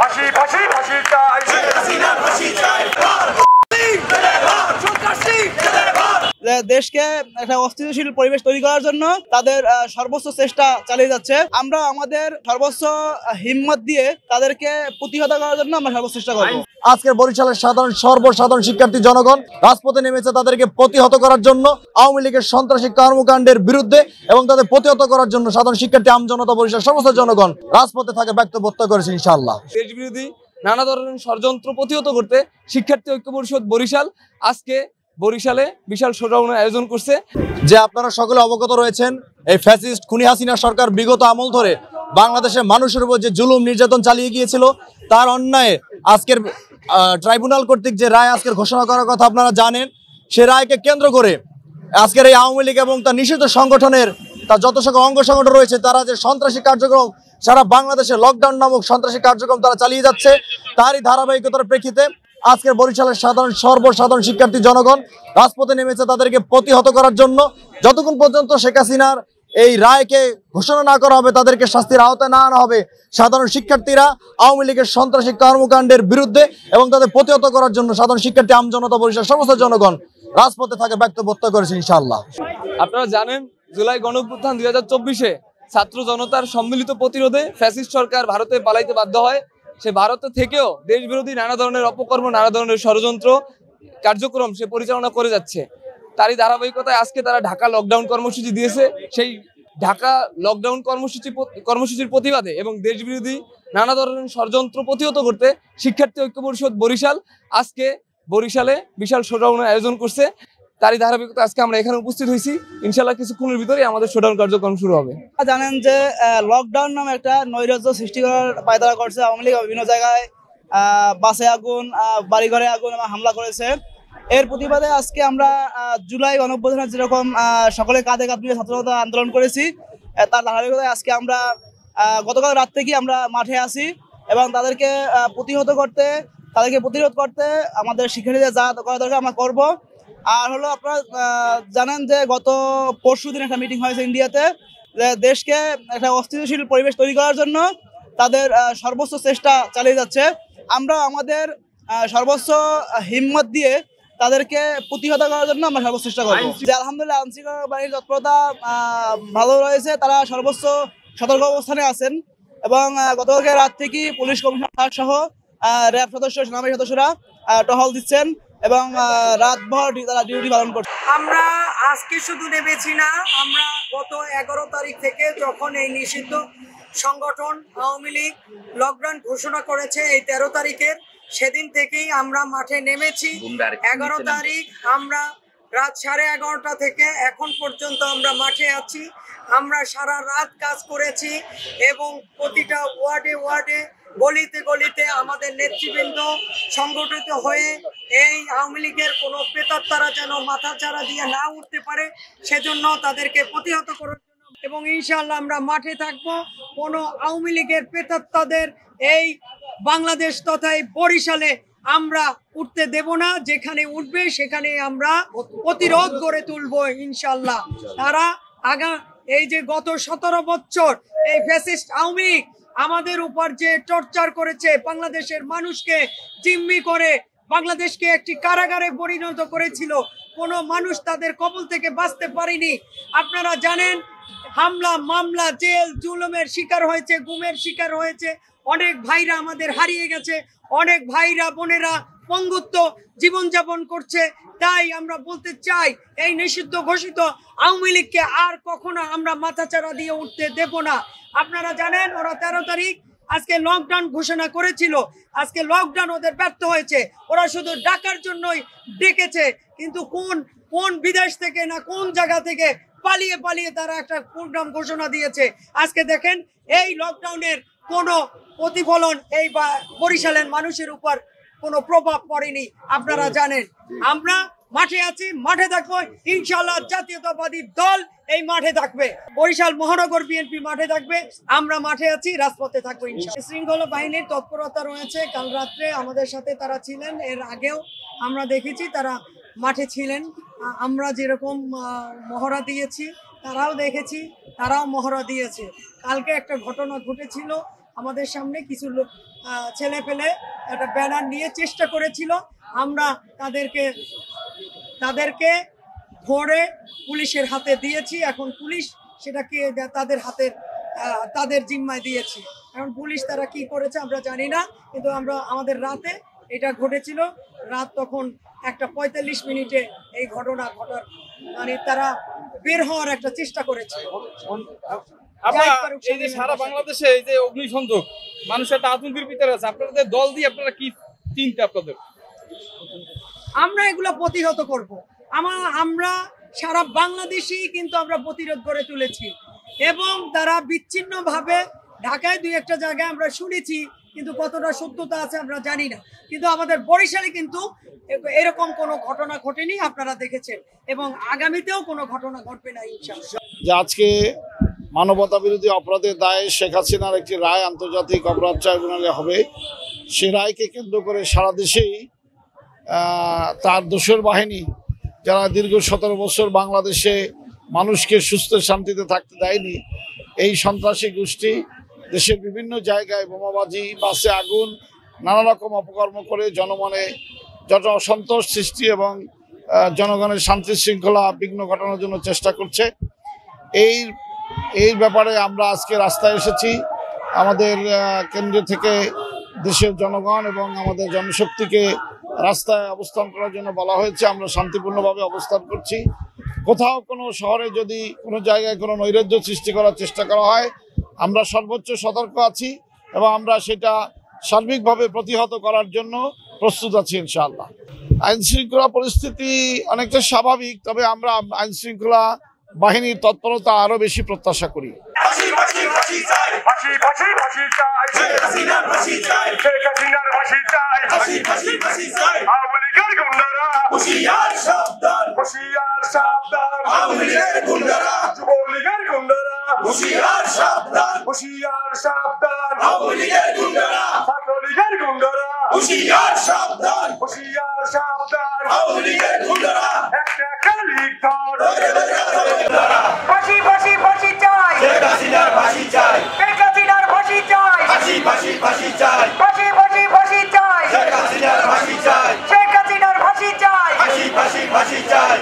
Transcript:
ফাঁসি ফাঁসি ফাঁসি চাই, ফাঁসি চাই। দেশকে একটা অস্থিতিশীল পরিবেশ তৈরি করার জন্য তাদের সর্বোচ্চ চেষ্টা চালিয়ে যাচ্ছে। আমরা আমাদের সর্বোচ্চ হিম্মত দিয়ে তাদেরকে প্রতিহত করার জন্য আমরা সর্বোচ্চ চেষ্টা করব। আজকের বরিশালের সর্বসাধারণ শিক্ষার্থী জনগণ রাজপথে নেমেছে তাদেরকে প্রতিহত করার জন্য, আওয়ামী লীগের সন্ত্রাসী কর্মকাণ্ডের বিরুদ্ধে এবং তাদের প্রতিহত করার জন্য সাধারণ শিক্ষার্থী আমজনতা বরিশাল সমস্ত জনগণ রাজপথে থাকে ব্যক্ত করেছে ইনশাআল্লাহ। দেশ বিরোধী নানা ধরনের ষড়যন্ত্র প্রতিহত করতে শিক্ষার্থী ঐক্য পরিষদ বরিশাল আজকে বরিশালে বিশাল শোডাউনের আয়োজন করছে। যে আপনারা সকলে অবগত রয়েছেন, এই ফ্যাসিস্ট খুনি হাসিনা সরকার বিগত আমল ধরে বাংলাদেশের মানুষের উপর যে জুলুম নির্যাতন চালিয়ে গিয়েছিল, তার অন্যায় আজকের ট্রাইব্যুনাল কর্তৃক যে রায় আজকের ঘোষণা করার কথা আপনারা জানেন, সে রায়কে কেন্দ্র করে আজকের এই আওয়ামী লীগ এবং তার নিষিদ্ধ সংগঠনের তার যত সকল অঙ্গ সংগঠন রয়েছে তারা যে সন্ত্রাসী কার্যক্রম সারা বাংলাদেশে লকডাউন নামক সন্ত্রাসী কার্যক্রম তারা চালিয়ে যাচ্ছে, তারই ধারাবাহিকতার প্রেক্ষিতে আজকের বরিশালের সর্বসাধারণ শিক্ষার্থী জনগণ রাজপথে নেমেছে তাদেরকে প্রতিহত করার জন্য। যতক্ষণ পর্যন্ত শেখ হাসিনার এই রায়কে ঘোষণা না করা হবে, তাদেরকে শাস্তির আওতায় না আনা হবে, সাধারণ শিক্ষার্থীরা আওয়ামী লীগের সন্ত্রাসী কর্মকাণ্ডের বিরুদ্ধে এবং তাদের প্রতিহত করার জন্য সাধারণ শিক্ষার্থী আমজনতা বরিশাল সমস্ত জনগণ রাজপথে থাকে ব্যক্ত করেছে ইনশাআল্লাহ। আপনারা জানেন জুলাই গণঅভ্যুত্থান 2024-এ ছাত্র জনতার সম্মিলিত প্রতিরোধে ফ্যাসিস্ট সরকার ভারতে পালাইতে বাধ্য হয়। সে ভারতে থেকেও দেশ বিরোধী নানা ধরনের অপকর্ম, নানা ধরনের ষড়যন্ত্র কার্যক্রম সে পরিচালনা করে যাচ্ছে। তারই ধারাবাহিকতায় আজকে তারা ঢাকা লকডাউন কর্মসূচি দিয়েছে। সেই ঢাকা লকডাউন কর্মসূচির প্রতিবাদে এবং দেশ বিরোধী নানা ধরনের ষড়যন্ত্র প্রতিহত করতে শিক্ষার্থী ঐক্য পরিষদ বরিশাল আজকে বরিশালে বিশাল শোডাউনের আয়োজন করছে। তারই ধারাবাহিকতা আজকে আমরা এখানে উপস্থিত হয়েছি। ইনশাল্লাহ কিছুক্ষণের ভিতরেই আমাদের শোডাউন কার্যক্রম শুরু হবে। জানেন যে লকডাউন নামে একটা নৈরাজ্য সৃষ্টি করার পায়তারা করছে আওয়ামী লীগ। বিভিন্ন জায়গায় বাসে আগুন, বাড়িঘরে আগুন এবং হামলা করেছে। এর প্রতিবাদে আজকে আমরা জুলাই গণঅভ্যুত্থানে যেরকম সকলে কাঁধে কাঁধ মিলিয়ে ছাত্রতা আন্দোলন করেছি, তার ধারাবাহিকতায় আজকে আমরা গতকাল রাত থেকেই আমরা মাঠে আছি এবং তাদেরকে প্রতিরোধ করতে আমাদের শিক্ষার্থীদের যা করা দরকার আমরা করব। আর হলো আপনারা জানেন যে গত পরশুদিন একটা মিটিং হয়েছে ইন্ডিয়াতে, যে দেশকে একটা অস্থিতিশীল পরিবেশ তৈরি করার জন্য তাদের সর্বোচ্চ চেষ্টা চালিয়ে যাচ্ছে। আমরা আমাদের সর্বোচ্চ হিম্মত দিয়ে তাদেরকে প্রতিহত করার জন্য আমরা সর্বোচ্চ চেষ্টা করব। যে আলহামদুলিল্লাহ আইনশৃঙ্খলা বাহিনীর তৎপরতা ভালো রয়েছে, তারা সর্বোচ্চ সতর্ক অবস্থানে আছেন এবং গতকালকে রাত থেকেই পুলিশ কমিশনার সহ র্যাব সদস্য, সেনাবাহিনী সদস্যরা টহল দিচ্ছেন এবং রাতভর তারা ডিউটি পালন করছে। আমরা আজকে শুধু নেমেছি না, আমরা গত 11 তারিখ থেকে যখন এই নিষিদ্ধ সংগঠন আওয়ামী লীগ লকডাউন ঘোষণা করেছে এই 13 তারিখের, সেদিন থেকেই আমরা মাঠে নেমেছি। 11 তারিখ আমরা রাত 11:30 থেকে এখন পর্যন্ত আমরা মাঠে আছি। আমরা সারা রাত কাজ করেছি এবং প্রতিটা ওয়ার্ডে গলিতে গলিতে আমাদের নেতৃবৃন্দ সংগঠিত হয়ে এই আওয়ামী লীগের কোনো প্রেতাত্মারা যেন মাথাচাড়া দিয়ে না উঠতে পারে সেজন্য তাদেরকে প্রতিহত করার জন্য, এবং ইনশাআল্লাহ আমরা মাঠে থাকবো। কোনো আওয়ামী লীগের প্রেতাত্মাদের এই বাংলাদেশ তথা এই বরিশালে আমরা উঠতে দেব না। যেখানে উঠবে সেখানে আমরা প্রতিরোধ গড়ে তুলবো ইনশাআল্লাহ। তারা এই যে গত 17 বছর এই ফ্যাসিস্ট আওয়ামী লীগ আমাদের উপর যে টর্চার করেছে, বাংলাদেশের মানুষকে জিম্মি করে বাংলাদেশকে একটি কারাগারে পরিণত করেছিল, কোনো মানুষ তাদের কবল থেকে বাঁচতে পারেনি। আপনারা জানেন হামলা, মামলা, জেল, জুলুমের শিকার হয়েছে, গুমের শিকার হয়েছে, অনেক ভাইরা আমাদের হারিয়ে গেছে, অনেক ভাইরা বোনেরা পঙ্গুত্ব জীবনযাপন করছে। তাই আমরা বলতে চাই এই নিষিদ্ধ ঘোষিত আওয়ামী লীগকে আর কখনো আমরা মাথাচাড়া দিয়ে উঠতে দেব না। আপনারা জানেন ওরা 13 তারিখ আজকে লকডাউন ঘোষণা করেছিল, আজকে লকডাউন ওদের ব্যর্থ হয়েছে। ওরা শুধু ডাকার জন্যই ডেকেছে, কিন্তু কোন বিদেশ থেকে না কোন জায়গা থেকে পালিয়ে তারা একটা প্রোগ্রাম ঘোষণা দিয়েছে। আজকে দেখেন এই লকডাউনের কোনো প্রতিফলন এই বরিশালের মানুষের উপর কোনো প্রভাব পড়েনি। আপনারা জানেন আমরা মাঠে আছি, মাঠে থাকবো ইনশাআল্লাহ। জাতীয়তাবাদী দল এই মাঠে থাকবে, বরিশাল মহানগর বিএনপি মাঠে থাকবে, আমরা মাঠে আছি, রাজপথে থাকবো ইনশাআল্লাহ। শৃঙ্খলা বাহিনীর তৎপরতা রয়েছে, কাল রাত্রে আমাদের সাথে তারা ছিলেন, এর আগেও আমরা দেখেছি তারা মাঠে ছিলেন। আমরা যেরকম মহড়া দিয়েছি তারাও দেখেছি, তারাও মহড়া দিয়েছে। কালকে একটা ঘটনা ঘটেছিল, আমাদের সামনে কিছু ছেলে পেলে একটা ব্যানার নিয়ে চেষ্টা করেছিল। আমরা তাদেরকে ধরে পুলিশের হাতে দিয়েছি। এখন পুলিশ সেটাকে তাদের জিম্মায় দিয়েছি। এখন পুলিশ তারা কি করেছে আমরা জানি না, কিন্তু আমাদের রাতে এটা ঘটেছিল। রাত তখন 1:45 মিনিটে এই ঘটনা ঘটার মানে তারা বের হওয়ার একটা চেষ্টা করেছে। এই যে সারা বাংলাদেশে এই যে অগ্নিসংযোগ, মানুষের একটা আতঙ্কের ভিতরে আছে, আপনাদের দল দিয়ে আপনারা কি চিন্তা? আপনাদের আমরা এগুলো প্রতিহত করব। আমরা সারা বাংলাদেশি কিন্তু আমরা প্রতিরোধ করে তুলেছি, এবং তারা বিচ্ছিন্নভাবে ঢাকায় 2-1টা জায়গায় আমরা শুনেছি, কিন্তু কতটা সত্যতা আছে আমরা জানি না। কিন্তু আমাদের বরিশালে কিন্তু এরকম কোনো ঘটনা ঘটেনি, আপনারা দেখেছেন, এবং আগামীতেও কোনো ঘটনা ঘটবে না ইনশাআল্লাহ। যে আজকে মানবতা বিরোধী অপরাধের দায়ে শেখ হাসিনার একটি রায় আন্তর্জাতিক অপরাধ ট্রাইব্যুনালে হবে, সে রায়কে কেন্দ্র করে সারা দেশেই তার দোসর বাহিনী যারা দীর্ঘ 17 বছর বাংলাদেশে মানুষকে সুস্থ শান্তিতে থাকতে দেয়নি, এই সন্ত্রাসী গোষ্ঠী দেশের বিভিন্ন জায়গায় বোমাবাজি, বাসে আগুন, নানা রকম অপকর্ম করে জনমনে যত অসন্তোষ সৃষ্টি এবং জনগণের শান্তি শৃঙ্খলা বিঘ্ন ঘটানোর জন্য চেষ্টা করছে। এই ব্যাপারে আমরা আজকে রাস্তায় এসেছি। আমাদের কেন্দ্র থেকে দেশের জনগণ এবং আমাদের জনশক্তিকে রাস্তায় অবস্থান করার জন্য বলা হয়েছে। আমরা শান্তিপূর্ণভাবে অবস্থান করছি। কোথাও কোনো শহরে যদি কোনো জায়গায় কোনো নৈরাজ্য সৃষ্টি করার চেষ্টা করা হয়, আমরা সর্বোচ্চ সতর্ক আছি এবং আমরা সেটা সার্বিকভাবে প্রতিহত করার জন্য প্রস্তুত আছি ইনশাআল্লাহ। আইন শৃঙ্খলা পরিস্থিতি অনেকটা স্বাভাবিক, তবে আমরা আইন শৃঙ্খলা বাহিনীর তৎপরতা আরো বেশি প্রত্যাশা করি। ফাঁসি চাই।